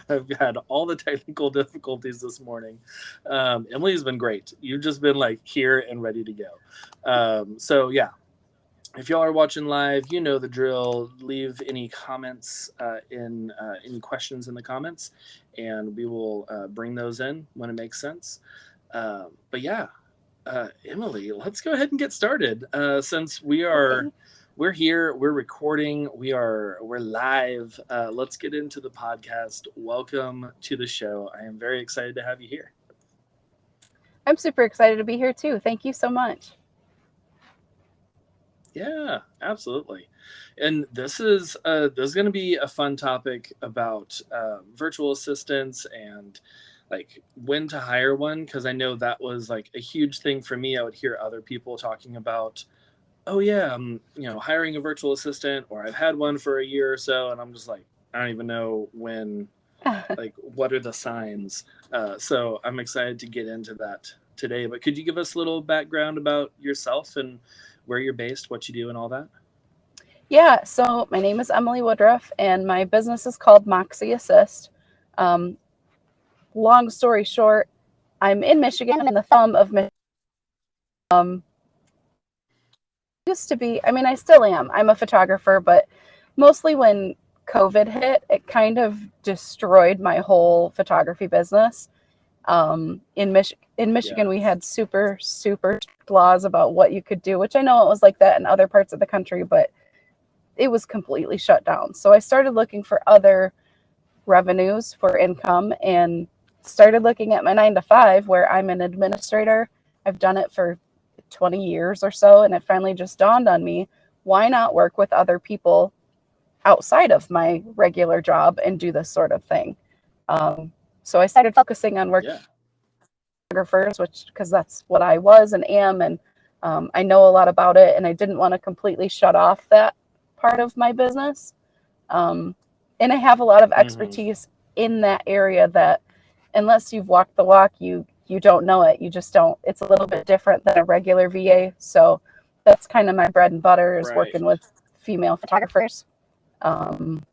I've had all the technical difficulties this morning. Emily's been great. You've just been like here and ready to go. So yeah, if y'all are watching live, you know the drill. Leave any comments any questions in the comments, and we will bring those in when it makes sense. But yeah, Emily, let's go ahead and get started. Since Okay. we're here, we're recording, we're live. Let's get into the podcast. Welcome to the show. I am very excited to have you here. I'm super excited to be here too. Thank you so much. Yeah, absolutely. And this is going to be a fun topic about virtual assistants and like when to hire one, because I know that was like a huge thing for me. I would hear other people talking about, oh yeah, I'm hiring a virtual assistant, or I've had one for a year or so, and I'm just like, I don't even know when, like what are the signs. So I'm excited to get into that today. But could you give us a little background about yourself and where you're based, what you do, and all that? Yeah, so my name is Emily Woodruff, and my business is called Moxie Assist. Um, Long story short, I'm in Michigan, in the thumb of Michigan. Um, used to be, I mean, I still am. I'm a photographer, but mostly when COVID hit, it kind of destroyed my whole photography business. In Michigan, Yeah. we had super strict laws about what you could do, which I know it was like that in other parts of the country, but it was completely shut down. So I started looking for other revenues for income and started looking at my 9 to 5 where I'm an administrator. I've done it for 20 years or so, and it finally just dawned on me, why not work with other people outside of my regular job and do this sort of thing? So I started focusing on working Yeah. with photographers, which because that's what I was and am, and I know a lot about it, and I didn't want to completely shut off that part of my business. Um, and I have a lot of Hmm. expertise in that area that unless you've walked the walk, you don't know it. You just don't. It's a little bit different than a regular VA. So that's kind of my bread and butter is Right. working with female photographers. Um,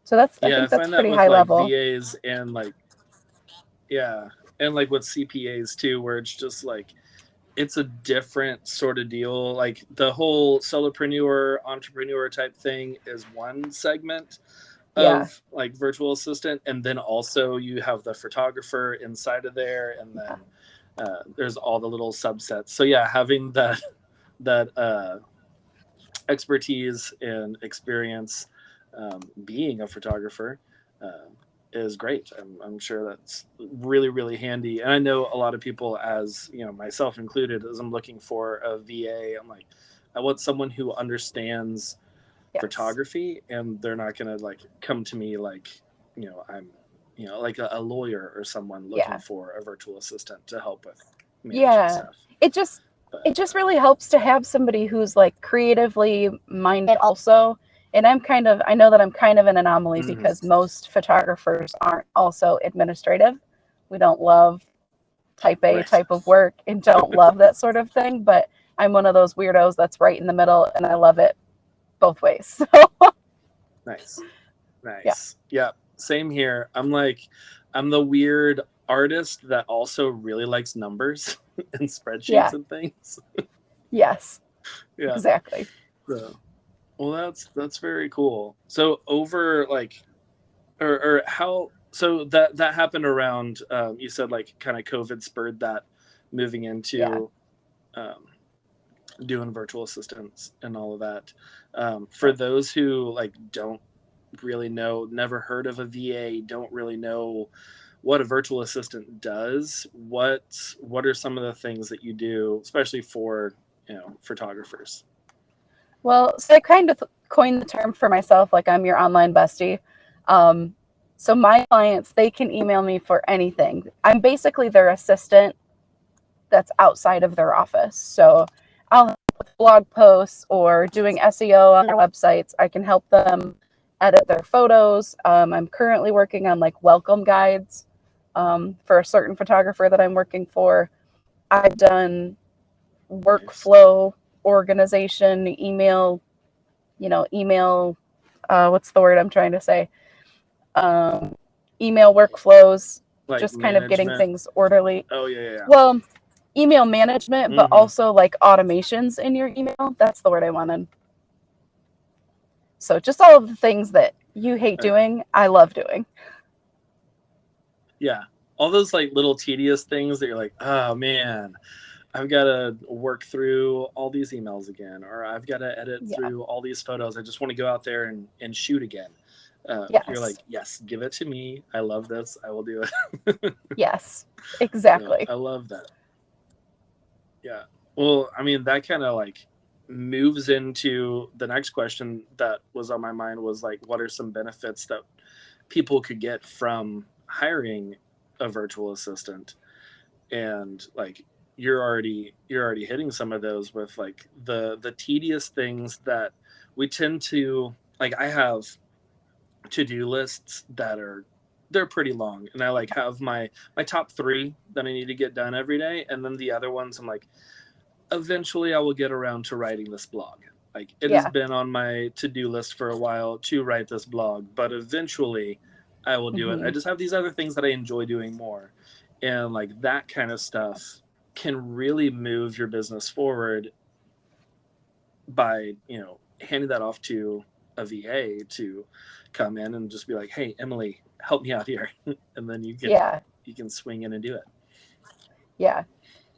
so that's I Yeah, I think that's find that pretty with high like level. VAs and like, yeah, and like with CPAs too, where it's just like it's a different sort of deal. Like the whole solopreneur, entrepreneur type thing is one segment Yeah, of like virtual assistant, and then also you have the photographer inside of there, and then there's all the little subsets. So yeah, having that expertise and experience being a photographer uh, is great. I'm sure that's really, really handy. And I know a lot of people, as myself included, as I'm looking for a VA, I'm like, I want someone who understands yes, photography, and they're not gonna like come to me like I'm like a lawyer or someone looking yeah, for a virtual assistant to help with managing yeah. stuff. It just But it just really helps to have somebody who's like creatively minded also. And I know that I'm kind of an anomaly mhm, because most photographers aren't also administrative. We don't love type A right, type of work and don't love that sort of thing, but I'm one of those weirdos that's right in the middle and I love it both ways. So, nice. yeah. Nice. Yeah, same here. I'm the weird artist that also really likes numbers and spreadsheets Yeah. and things. Yes. Yeah. Exactly. So, well, that's very cool. So over like, or how? So that happened around. You said like kind of COVID spurred that moving Yeah. into um, doing virtual assistants and all of that. For Yep. those who like don't really know, never heard of a VA, don't really know what a virtual assistant does, what are some of the things that you do, especially for photographers? Well, so I kind of coined the term for myself, like I'm your online bestie. Um, so my clients, they can email me for anything. I'm basically their assistant that's outside of their office. So I'll help with blog posts or doing SEO on their websites. I can help them edit their photos. I'm currently working on like welcome guides for a certain photographer that I'm working for. I've done Nice. workflow organization, email, what's the word I'm trying to say? email workflows, Like just kind of getting management. things orderly. Oh yeah, yeah. Well, email management, but Mm-hmm. also like automations in your email. That's the word I wanted. So just all of the things that you hate Okay. doing, I love doing. Yeah. All those like little tedious things that you're like, oh man, I've got to work through all these emails again, or I've got to edit Yeah. through all these photos. I just want to go out there and shoot again. You're Yes. like, yes, give it to me. I love this. I will do it. Yes. No, Exactly. I love that. Yeah. Well, I mean, that kind of like moves into the next question that was on my mind was like, what are some benefits that people could get from hiring a virtual assistant? And like you're already hitting some of those with like the tedious things that we tend to like. I have to-do lists that are they're pretty long, and I like have my top three that I need to get done every day, and then the other ones I'm like, eventually I will get around to writing this blog. Like it has Yeah. been on my to-do list for a while to write this blog, but eventually I will do it. I Mm-hmm. just have these other things that I enjoy doing more. And like that kind of stuff can really move your business forward by, handing that off to a VA to come in and just be like, "Hey, Emily, help me out here." And then Yeah. you can swing in and do it. Yeah.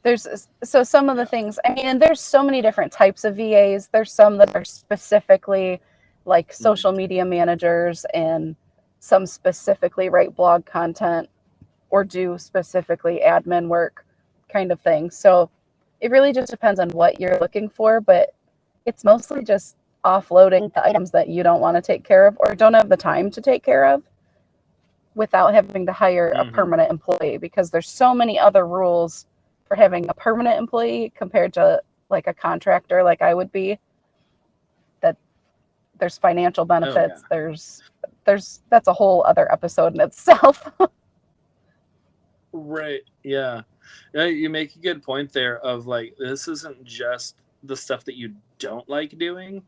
There's so some of the Yeah. things, I mean, and there's so many different types of VAs. There's some that are specifically like social Mm-hmm. media managers, and some specifically write blog content or do specifically admin work kind of thing. So it really just depends on what you're looking for, but it's mostly just offloading the items that you don't want to take care of or don't have the time to take care of without having to hire a Mm-hmm. permanent employee, because there's so many other rules for having a permanent employee compared to like a contractor like I would be. That there's financial Oh yeah. benefits, there's that's a whole other episode in itself. Right. Yeah. Yeah, you make a good point there of like this isn't just the stuff that you don't like doing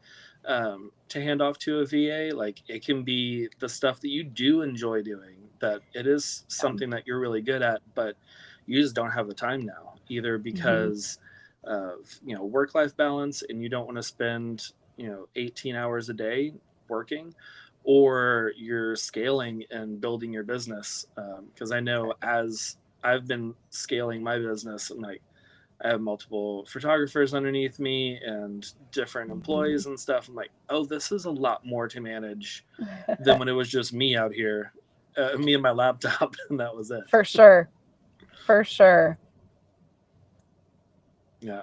to hand off to a VA. Like it can be the stuff that you do enjoy doing, that it is something that you're really good at, but you just don't have the time now, either Mm-hmm. because of, work life balance and you don't want to spend, 18 hours a day working, or you're scaling and building your business. Because I know as I've been scaling my business, and like I have multiple photographers underneath me and different Mm-hmm. employees and stuff. I'm like, oh, this is a lot more to manage than when it was just me out here, me and my laptop, and that was it. For sure. For sure. Yeah.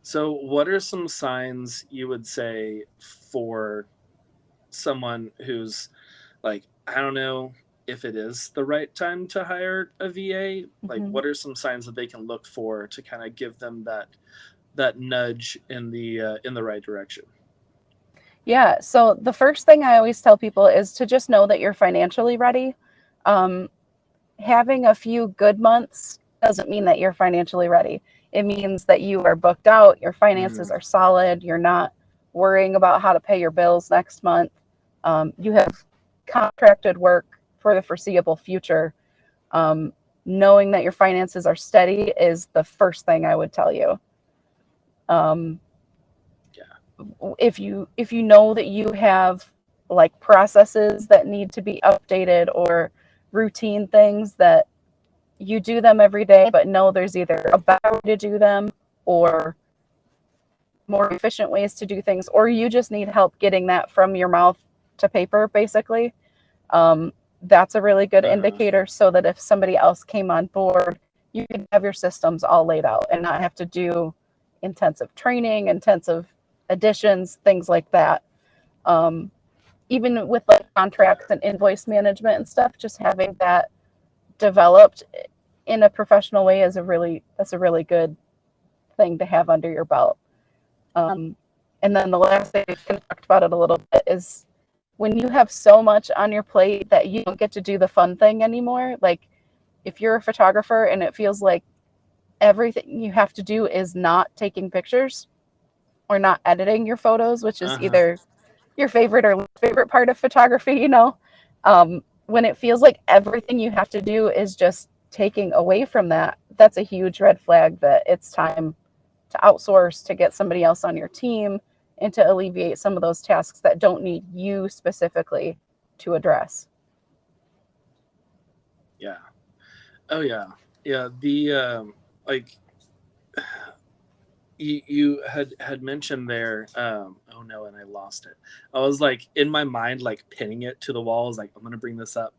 So, what are some signs you would say for someone who's like, I don't know if it is the right time to hire a VA? Like, Mm-hmm. what are some signs that they can look for to kind of give them that nudge in the right direction? Yeah. So the first thing I always tell people is to just know that you're financially ready. Um, Having a few good months doesn't mean that you're financially ready. It means that you are booked out, your finances Mm-hmm. are solid, you're not worrying about how to pay your bills next month. You have contracted work for the foreseeable future. Um, Knowing that your finances are steady is the first thing I would tell you. Um, Yeah. if you know that you have like processes that need to be updated, or routine things that you do them every day, but know there's either a better way to do them or more efficient ways to do things, or you just need help getting that from your mouth to paper, basically. Um, that's a really good Uh-huh. indicator, so that if somebody else came on board, you can have your systems all laid out and not have to do intensive training, intensive additions, things like that. Um, Even with like contracts Yeah. and invoice management and stuff, just having that developed in a professional way is that's a really good thing to have under your belt. Um, and then the last thing, we kind of talked about it a little bit, is when you have so much on your plate that you don't get to do the fun thing anymore. Like if you're a photographer and it feels like everything you have to do is not taking pictures or not editing your photos, which is Uh-huh. either your favorite or least favorite part of photography, when it feels like everything you have to do is just taking away from that, that's a huge red flag that it's time to outsource, to get somebody else on your team, and to alleviate some of those tasks that don't need you specifically to address. Yeah. Oh yeah. Yeah. The like you had mentioned there, oh no, and I lost it. I was like in my mind like pinning it to the wall. I was like, I'm gonna bring this up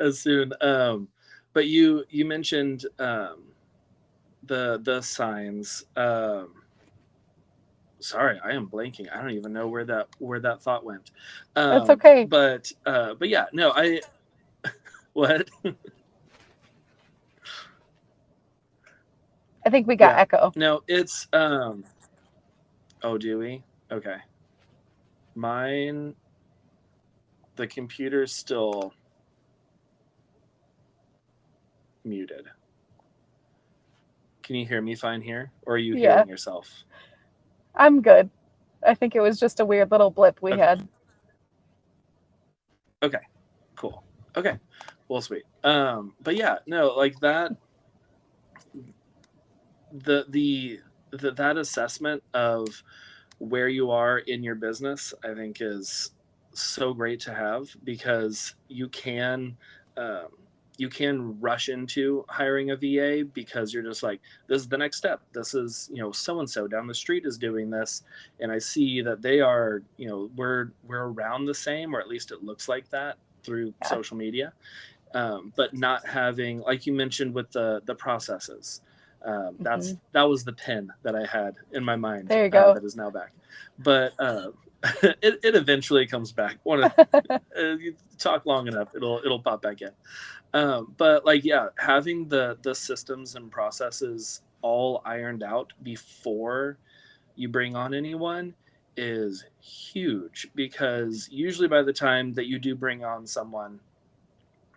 as soon. But you mentioned the signs. Sorry, I am blanking. I don't even know where that thought went. That's okay. But yeah, no, I what? I think we got Yeah. echo. No, it's oh, do we? Okay. Mine, the computer's still muted. Can you hear me fine here? Or are you Yeah, hearing yourself? I'm good. I think it was just a weird little blip we Okay. had. Okay. Cool. Okay. Well, sweet. But yeah, no, like that the that assessment of where you are in your business, I think is so great to have, because um, you can rush into hiring a VA because you're just like, this is the next step. This is, so and so down the street is doing this, and I see that they are, we're around the same, or at least it looks like that through Yeah. social media. But not having, like you mentioned with the processes, Hmm. that was the pin that I had in my mind, There you go. that is now back. But it eventually comes back. You talk long enough, it'll pop back in. But like, yeah, having the systems and processes all ironed out before you bring on anyone is huge, because usually by the time that you do bring on someone,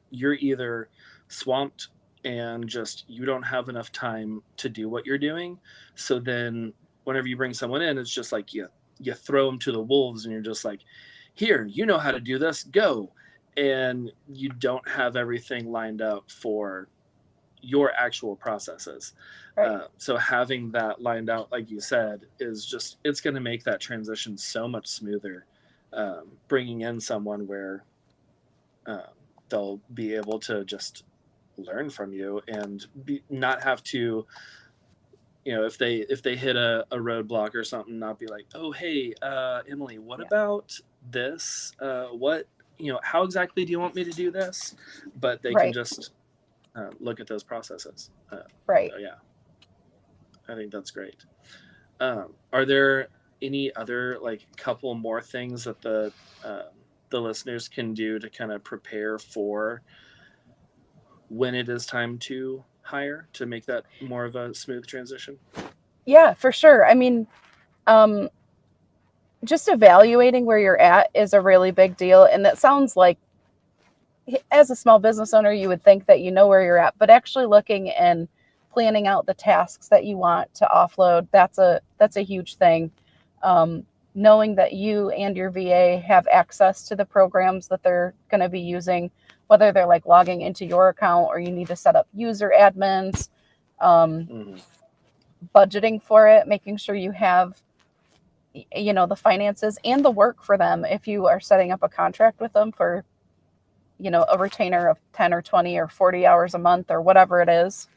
you're either swamped and just you don't have enough time to do what you're doing. So then whenever you bring someone in, it's just like you throw them to the wolves, and you're just like, here, you know how to do this, go. And you don't have everything lined up for your actual processes. Right. So having that lined out, like you said, is just, it's going to make that transition so much smoother. Bringing in someone where um, they'll be able to just learn from you and not have to, if they hit a roadblock or something, not be like, oh hey, Emily, what Yeah. about this, what, how exactly do you want me to do this? But they can Right. just look at those processes. Right. So yeah, I think that's great. Are there any other, like, couple more things that the listeners can do to kind of prepare for when it is time to hire, to make that more of a smooth transition? Yeah, for sure. I mean, um, just evaluating where you're at is a really big deal. And that sounds like, as a small business owner, you would think that you know where you're at, but actually looking and planning out the tasks that you want to offload, that's a huge thing. Um, Knowing that you and your VA have access to the programs that they're going to be using, whether they're like logging into your account or you need to set up user admins, um, Mm-hmm. budgeting for it, making sure you have the finances and the work for them if you are setting up a contract with them for a retainer of 10 or 20 or 40 hours a month or whatever it is.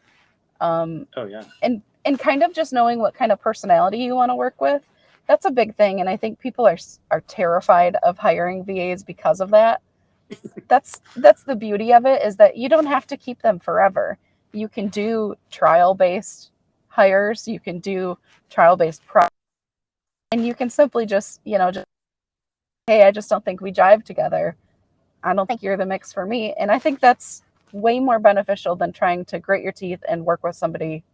um, Oh yeah. and kind of just knowing what kind of personality you want to work with, that's a big thing. And I think people are terrified of hiring VAs because of that. That's the beauty of it, is that you don't have to keep them forever. You can do trial based hires, you can do trial based and you can simply just hey, I just don't think we jive together. I don't think you're the mix for me. And I think that's way more beneficial than trying to grit your teeth and work with somebody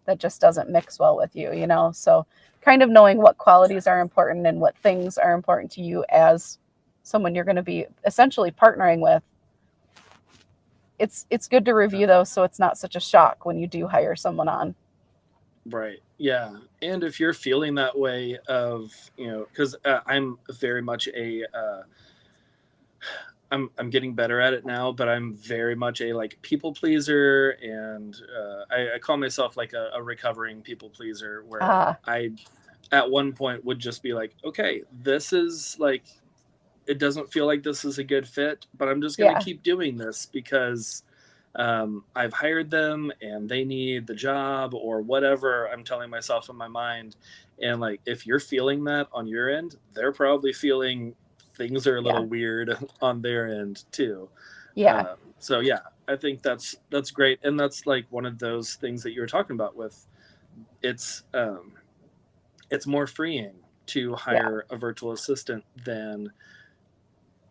that just doesn't mix well with you. So kind of knowing what qualities are important and what things are important to you as someone you're going to be essentially partnering with. It's good to Yeah. review those so it's not such a shock when you do hire someone on. Right. Yeah. And if you're feeling that way of, because I'm very much I'm getting better at it now, but I'm very much a like people pleaser, and I call myself like a recovering people pleaser, where Ah, I at one point would just be like, okay, this is like, it doesn't feel like this is a good fit, but I'm just gonna yeah, keep doing this because I've hired them and they need the job or whatever I'm telling myself in my mind. And like, if you're feeling that on your end, they're probably feeling things are a yeah, little weird on their end too. yeah, So yeah, I think that's great, and that's like one of those things that you were talking about with it's it's more freeing to yeah. hire a virtual assistant than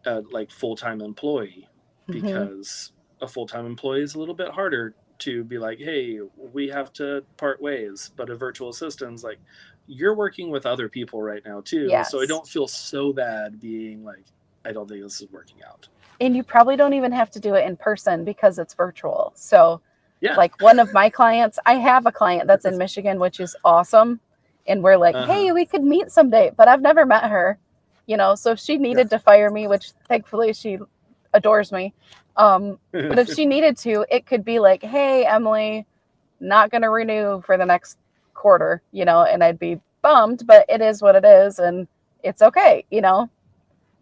a like full-time employee, Hmm. because a full-time employee is a little bit harder to be like, hey, we have to part ways. But a virtual assistant's like, you're working with other people right now too, so I Yes. don't feel so bad being like, I don't think this is working out. And you probably don't even have to do it in person because it's virtual. So, Yeah. like one of my clients, I have a client that's in Michigan, which is awesome. And we're like, Uh-huh. hey, we could meet someday, but I've never met her. So if she Yeah. needed to fire me, which thankfully she adores me, but if she needed to, it could be like, hey, Emily, not going to renew for the next quarter, and I'd be bummed, but it is what it is. And it's okay.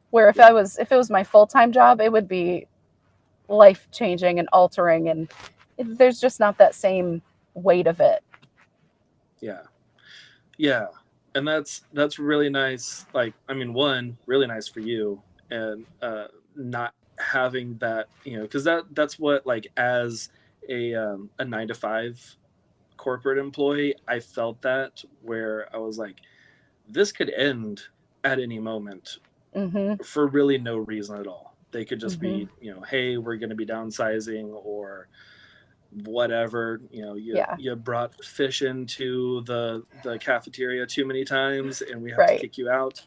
Where Yeah. if it was my full-time job, it would be life changing and altering, and there's just not that same weight of it. Yeah. Yeah. And that's really nice. Like, I mean, one, really nice for you, and not having that, because that's what, like, as a 9 to 5 corporate employee, I felt that, where I was like, this could end at any moment Mhm. for really no reason at all. They could just Mhm. be, hey, we're going to be downsizing or whatever. you Yeah. you brought fish into the cafeteria too many times and we have to Right. kick you out.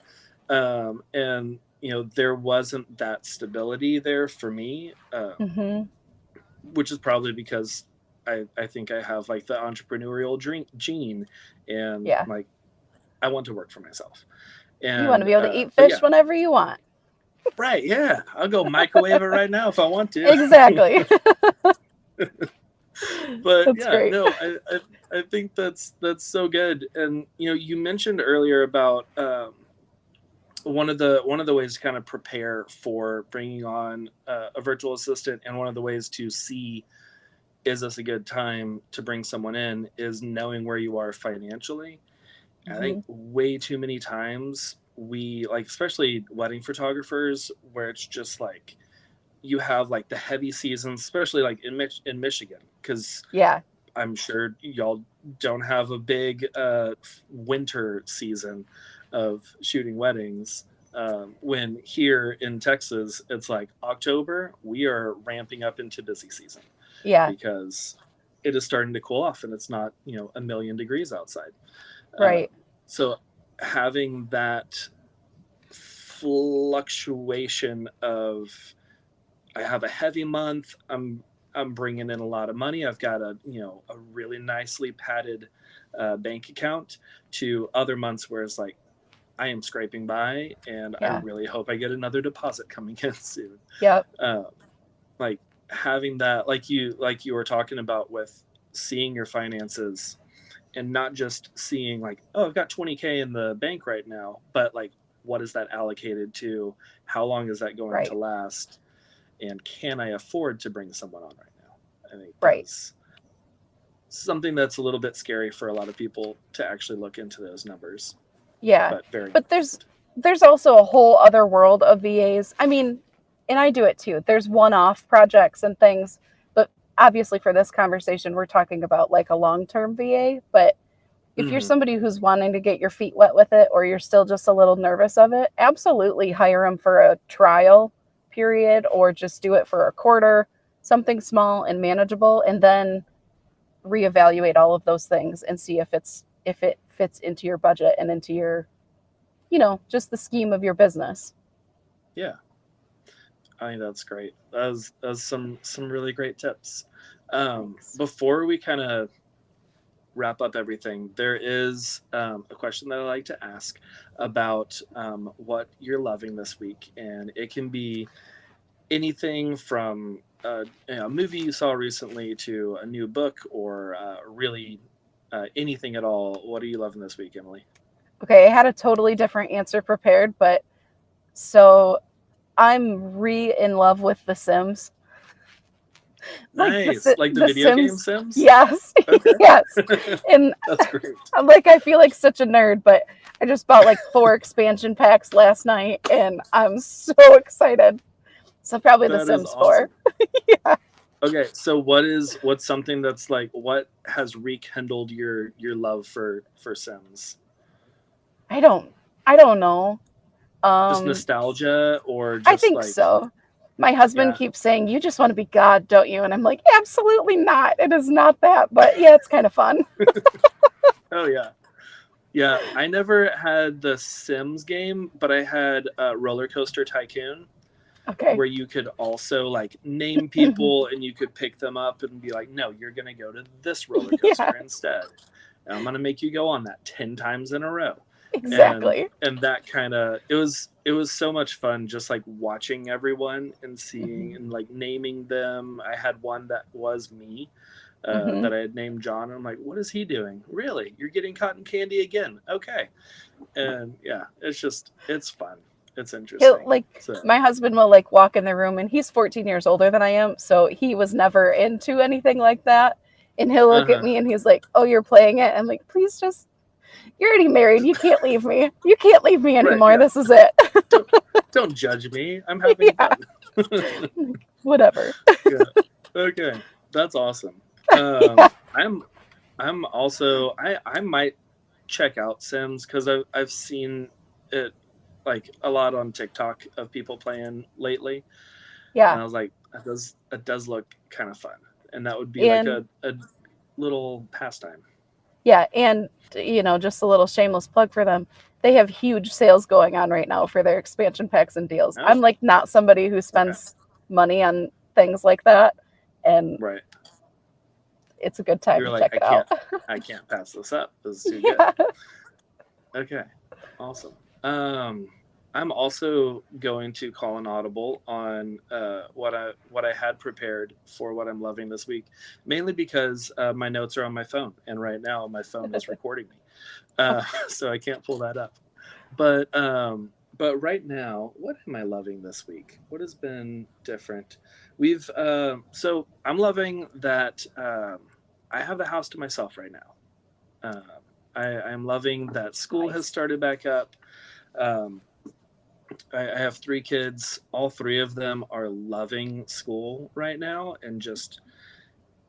And there wasn't that stability there for me, Mhm. which is probably because I think I have like the entrepreneurial gene, and Yeah. like, I want to work for myself. You want to And be able to eat but fish yeah, whenever you want. right, yeah, I'll go microwave it right now if I want to. Exactly. But That's yeah, great. no, I think that's so good. And you mentioned earlier about one of the ways to kind of prepare for bringing on a virtual assistant, and one of the ways to see, is this a good time to bring someone in, is knowing where you are financially. I think Mhm. way too many times we, like, especially wedding photographers, where it's just like you have like the heavy seasons, especially like in Michigan, because Yeah. I'm sure y'all don't have a big winter season of shooting weddings. When here in Texas, it's like October, we are ramping up into busy season Yeah. because it is starting to cool off and it's not, a million degrees outside. Um, Right. so having that fluctuation of, I have a heavy month. I'm bringing in a lot of money. I've got a really nicely padded bank account, to other months where it's like, I am scraping by, and I Yeah. really hope I get another deposit coming in soon. Yep. Uh, like, having that, like you were talking about, with seeing your finances, and not just seeing like, oh, I've got 20K in the bank right now, but like, what is that allocated to? How long is that going to Right. last? And can I afford to bring someone on right now? I think Right. that's something that's a little bit scary for a lot of people, to actually look into those numbers, Yeah. but very But important. there's also a whole other world of VAs. I mean, and I do it too. There's one-off projects and things, but obviously for this conversation we're talking about like a long-term VA, but if you're Mm-hmm. somebody who's wanting to get your feet wet with it, or you're still just a little nervous of it, absolutely hire them for a trial period, or just do it for a quarter, something small and manageable, and then reevaluate all of those things and see if it fits into your budget and into your, just the scheme of your business. Yeah, I think that's great. That's some really great tips. Thanks. Before we kind of wrap up everything, there is a question that I like to ask about what you're loving this week, and anything from a movie you saw recently to a new book or really anything at all. What are you loving this week, Emily? Okay, I had a totally different answer prepared, but so I'm in love with The Sims. Like Nice. Like the the video game Sims, Sims? yes, Okay. yes. And That's great. I'm like, I feel like such a nerd, but I just bought like 4 expansion packs last night, and I'm so excited. So probably The That is Sims 4. awesome. Okay, so what's something that's like what has rekindled your love for Sims? I don't, I don't know. Just Um, nostalgia or I just think like so. My husband yeah. keeps saying, "You just want to be God, don't you?" And I'm like, "Absolutely not. It is not that." But yeah, it's kind of fun. Oh yeah. Yeah, I never had the Sims game, but I had Roller Coaster Tycoon, Okay. where you could also like name people and you could pick them up and be like, no, you're gonna go to this roller Yeah, coaster instead. And I'm gonna make you go on that 10 times in a row. exactly. And that kind of it was so much fun just like watching everyone and seeing Hmm. and like naming them. I had one that was me Hmm. that I had named John. And I'm like, what is he doing? Really? You're getting cotton candy again? Okay. And yeah, it's fun. It's He'll interesting. like So my husband will like walk in the room, and he's 14 years older than I am, so he was never into anything like that. And he'll look at uh-huh. me and he's like, "Oh, you're playing it?" I'm like, "Please just you're already married. You can't leave me. You can't leave me Right, anymore. yeah. This is it." Don't don't judge me. I'm having Yeah, fun. whatever. Yeah. Okay. That's awesome. Yeah. I'm also I might check out Sims because I've seen it like a lot on TikTok of people playing lately, Yeah. and I was like, that does look kind of fun, and that would be like And a little pastime. yeah, and just a little shameless plug for them. They have huge sales going on right now for their expansion packs and deals. Oh, I'm like not somebody who okay, spends money on things like that, and right. it's a good time You're to like, check it out. I can't pass this up. This is too good. Yeah. Okay, awesome. Um, I'm also going to call an audible on what I had prepared for what I'm loving this week, mainly because my notes are on my phone, and right now my phone is recording me, so I can't pull that up. But right now, what am I loving this week? What has been different? We've so I'm loving that I have the house to myself right now. Um, I'm loving that school has Nice. started back up. Um, I have 3 kids. All 3 of them are loving school right now and just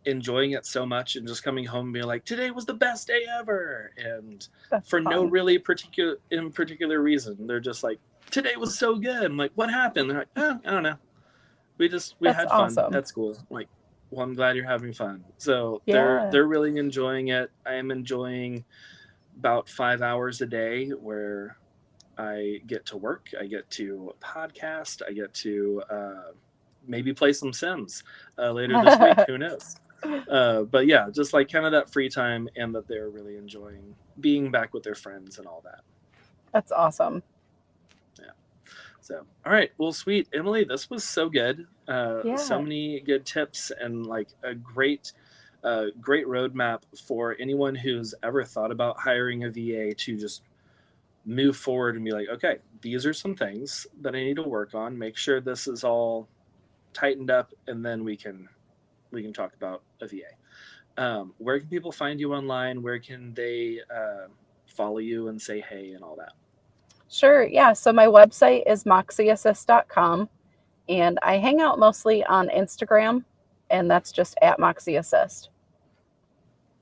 enjoying it so much and just coming home and being like, today was the best day ever. And That's for no fun. really particular reason, they're just like, today was so good. I'm like, what happened? They're like, oh, I don't know. We That's had fun awesome. at school. I'm like, well, I'm glad you're having fun. So they're Yeah. they're really enjoying it. I am enjoying about 5 hours a day where I get to work, I get to podcast, I get to maybe play some Sims later this week. Who knows? But yeah, just like kind of that free time and that they're really enjoying being back with their friends and all that. That's awesome. Yeah. So, all right. Well, sweet. Emily, this was so good. So Yeah. many good tips and like a great roadmap for anyone who's ever thought about hiring a VA to just move forward and be like, okay, these are some things that I need to work on. Make sure this is all tightened up, and then we can talk about a VA. Where can people find you online? Where can they follow you and say hey and all that? Sure. Yeah. So my website is moxieassist.com, and I hang out mostly on Instagram, and that's just at Moxie Assist.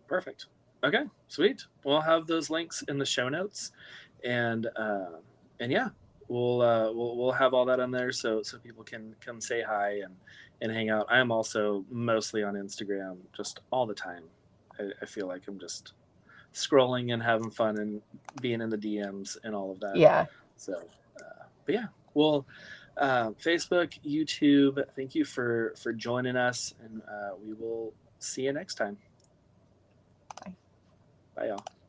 Perfect. Okay, sweet. We'll have those links in the show notes, and yeah, we'll have all that on there so people can come say hi and hang out. I am also mostly on Instagram, just all the time. I feel like I'm just scrolling and having fun and being in the DMs and all of that. Yeah. So, but yeah, well, Facebook, YouTube. Thank you for joining us, and we will see you next time. Bye, y'all.